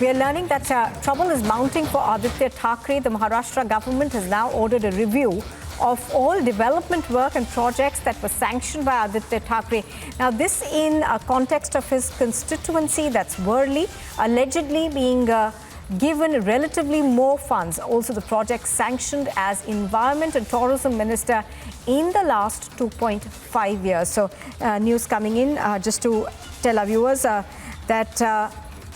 We are learning that trouble is mounting for Aaditya Thackeray. The Maharashtra government has now ordered a review of all development work and projects that were sanctioned by Aaditya Thackeray. Now, this in context of his constituency, that's Worli, allegedly being given relatively more funds. Also, the project sanctioned as Environment and Tourism Minister in the last 2.5 years. So, news coming in just to tell our viewers that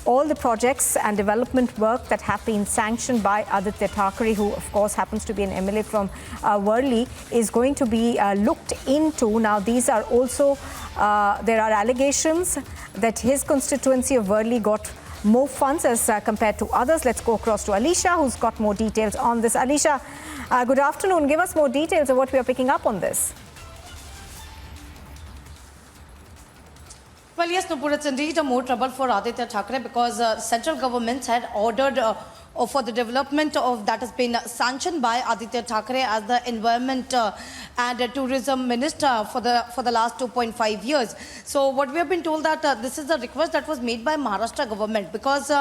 all the projects and development work that have been sanctioned by Aaditya Thackeray, who of course happens to be an MLA from Worli, is going to be looked into. Now, these are also, there are allegations that his constituency of Worli got more funds as compared to others. Let's go across to Alisha, who's got more details on this. Alisha, good afternoon. Give us more details of what we are picking up on this. Well, yes, Nupur, it's indeed more trouble for Aaditya Thackeray because central government had ordered for the development of that has been sanctioned by Aaditya Thackeray as the Environment and Tourism Minister for the last 2.5 years. So what we have been told that this is a request that was made by Maharashtra government because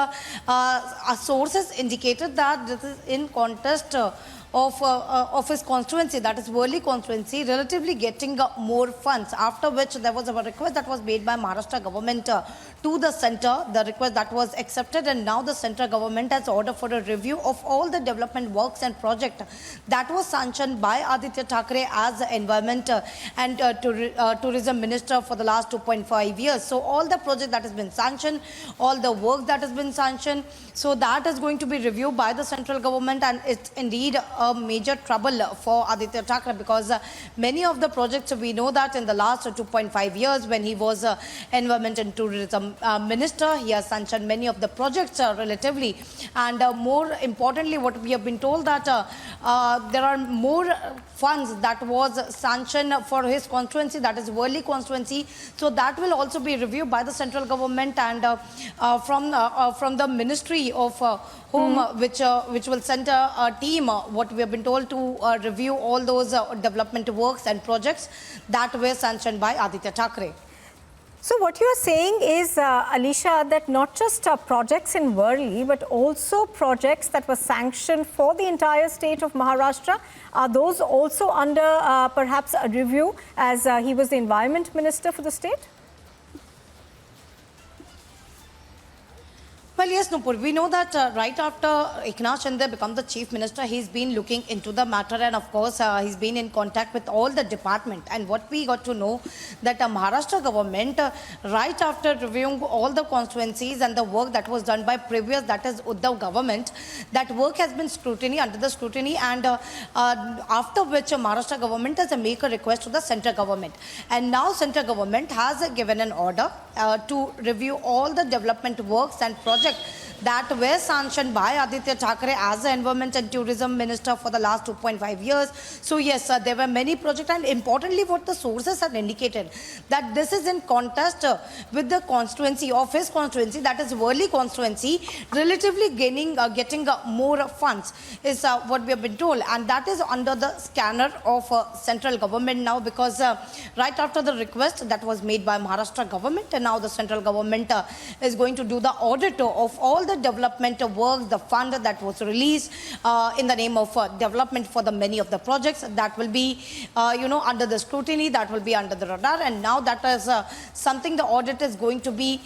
our sources indicated that this is in context of his constituency, that is Worli constituency, relatively getting more funds, after which there was a request that was made by Maharashtra government to the centre. The request that was accepted, and now the central government has ordered for a review of all the development works and project that was sanctioned by Aaditya Thackeray as the Environment and Tourism Minister for the last 2.5 years. So all the project that has been sanctioned, all the work that has been sanctioned, so that is going to be reviewed by the central government, and it's indeed a major trouble for Aaditya Thackeray because many of the projects, we know that in the last 2.5 years when he was Environment and Tourism Minister, he has sanctioned many of the projects relatively, and more importantly what we have been told that there are more funds that was sanctioned for his constituency, that is Worli constituency, so that will also be reviewed by the central government and from the Ministry of Home, which will send a team, what we have been told, to review all those development works and projects that were sanctioned by Aaditya Thackeray. So what you are saying is, Alisha, that not just projects in Worli, but also projects that were sanctioned for the entire state of Maharashtra, are those also under perhaps a review as he was the Environment Minister for the state? Well, yes, Nupur, we know that right after Eknath Shinde became the Chief Minister, he's been looking into the matter, and of course, he's been in contact with all the department. And what we got to know that Maharashtra government, right after reviewing all the constituencies and the work that was done by previous, that is Uddhav government, that work has been under the scrutiny, and after which Maharashtra government has made a request to the central government. And now central government has given an order to review all the development works and projects that were sanctioned by Aaditya Thackeray as the Environment and Tourism Minister for the last 2.5 years. So yes, there were many projects, and importantly what the sources have indicated, that this is in contest with the constituency of his constituency, that is Worli constituency, relatively getting more funds is what we have been told, and that is under the scanner of central government now, because right after the request that was made by Maharashtra government, and now the central government is going to do the audit of all the development work, the fund that was released in the name of development for the many of the projects that will be, under the scrutiny, that will be under the radar. And now that is something the audit is going to be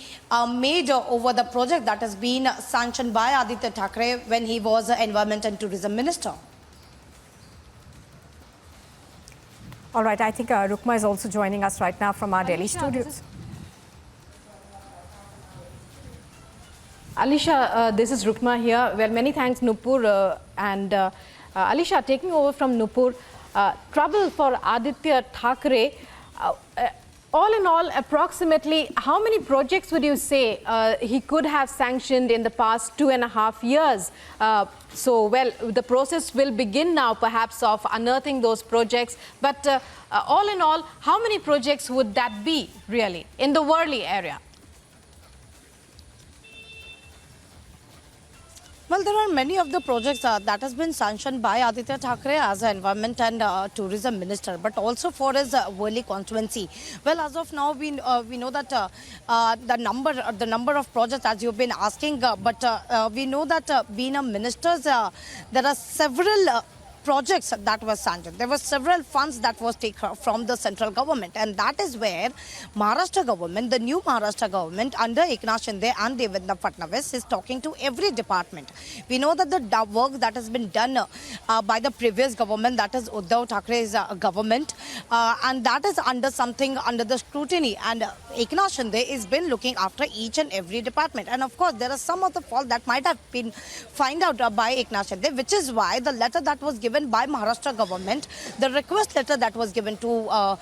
made over the project that has been sanctioned by Aaditya Thackeray when he was Environment and Tourism Minister. All right, I think Rukma is also joining us right now from our Delhi studios. Alisha, this is Rukma here. Well, many thanks, Nupur. And Alisha, taking over from Nupur, trouble for Aaditya Thackeray. All in all, approximately how many projects would you say he could have sanctioned in the past 2.5 years? So, well, the process will begin now, perhaps, of unearthing those projects. But all in all, how many projects would that be, really, in the Worli area? Well, there are many of the projects that has been sanctioned by Aaditya Thackeray as an environment and tourism minister, but also for his Worli constituency. Well, as of now, we know that the number of projects, as you've been asking, but we know that being a minister, there are several projects that were sanctioned. There were several funds that was taken from the central government, and that is where Maharashtra government, the new Maharashtra government under Eknath Shinde and Devendra Fadnavis is talking to every department. We know that the work that has been done by the previous government, that is Uddhav Thackeray's government, and that is under the scrutiny, and Eknath Shinde has been looking after each and every department. And of course, there are some of the fault that might have been found out by Eknath Shinde, which is why the letter that was given by Maharashtra government, the request letter that was given to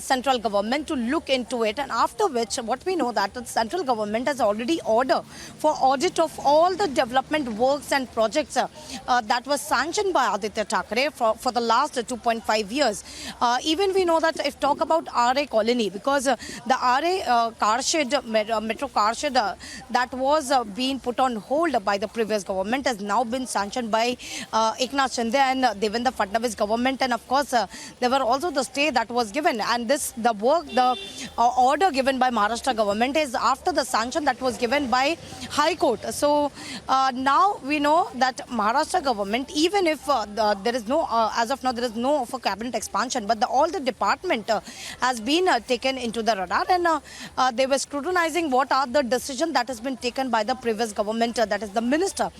central government to look into it, and after which what we know that the central government has already ordered for audit of all the development works and projects that was sanctioned by Aaditya Thackeray for the last 2.5 years. Even we know that if talk about RA colony, because the RA car shed, metro car shed that was being put on hold by the previous government has now been sanctioned by Eknath Shinde and Devendra Fadnavis government, and of course there were also the stay that was given, and the order given by Maharashtra government is after the sanction that was given by High Court. So now we know that Maharashtra government, even if there is no, as of now there is no of a cabinet expansion, but all the department has been taken into the radar, and they were scrutinizing what are the decision that has been taken by the previous government, that is the minister,